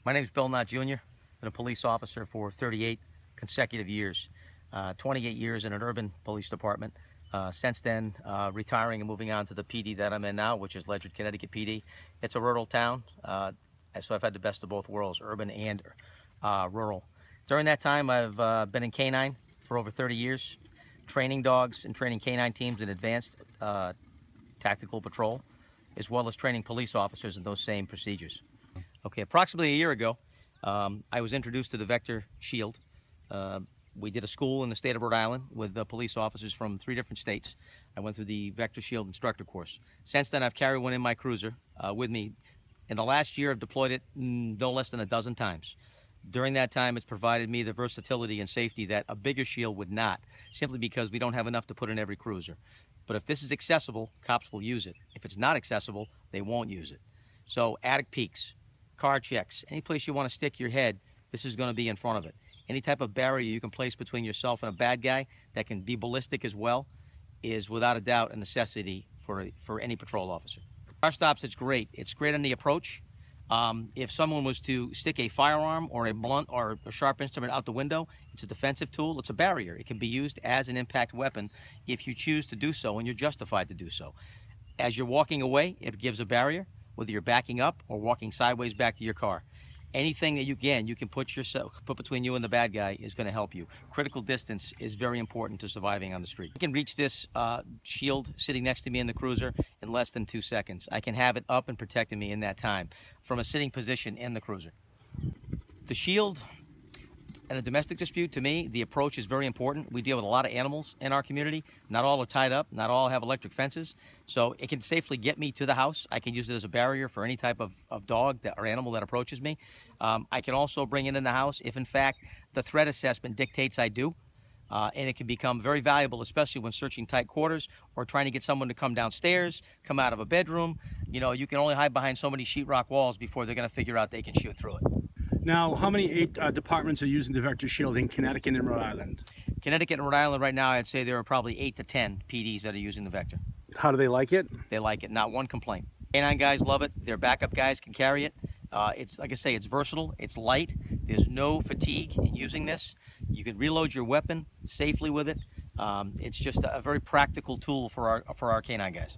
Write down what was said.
My name is Bill Knott Jr. Been a police officer for 38 consecutive years, 28 years in an urban police department. Since then, retiring and moving on to the PD that I'm in now, which is Ledger, Connecticut PD. It's a rural town, so I've had the best of both worlds, urban and rural. During that time, I've been in K-9 for over 30 years, training dogs and training K-9 teams in advanced tactical patrol, as well as training police officers in those same procedures. Okay, approximately a year ago, I was introduced to the Vector Shield. We did a school in the state of Rhode Island with police officers from 3 different states. I went through the Vector Shield instructor course. Since then, I've carried one in my cruiser with me. In the last year, I've deployed it no less than a dozen times. During that time, it's provided me the versatility and safety that a bigger shield would not, simply because we don't have enough to put in every cruiser. But if this is accessible, cops will use it. If it's not accessible, they won't use it. So attic peaks, car checks, any place you want to stick your head, this is going to be in front of it. Any type of barrier you can place between yourself and a bad guy that can be ballistic as well is without a doubt a necessity for any patrol officer. Car stops, it's great. It's great on the approach. If someone was to stick a firearm or a blunt or a sharp instrument out the window, it's a defensive tool, it's a barrier. It can be used as an impact weapon if you choose to do so and you're justified to do so. As you're walking away, it gives a barrier, whether you're backing up or walking sideways back to your car. Anything that you can put between you and the bad guy is going to help you. Critical distance is very important to surviving on the street. I can reach this shield sitting next to me in the cruiser in less than 2 seconds. I can have it up and protecting me in that time from a sitting position in the cruiser. The shield in a domestic dispute, to me, the approach is very important. We deal with a lot of animals in our community. Not all are tied up. Not all have electric fences. So it can safely get me to the house. I can use it as a barrier for any type of dog or animal that approaches me. I can also bring it in the house if, in fact, the threat assessment dictates I do. And it can become very valuable, especially when searching tight quarters or trying to get someone to come downstairs, come out of a bedroom. You know, you can only hide behind so many sheetrock walls before they're going to figure out they can shoot through it. Now, how many departments are using the Vector Shield in Connecticut and Rhode Island? Connecticut and Rhode Island right now, I'd say there are probably 8 to 10 PDs that are using the Vector. How do they like it? They like it, not one complaint. K-9 guys love it. Their backup guys can carry it. It's, like I say, it's versatile, it's light. There's no fatigue in using this. You can reload your weapon safely with it. It's just a very practical tool for our K-9 guys.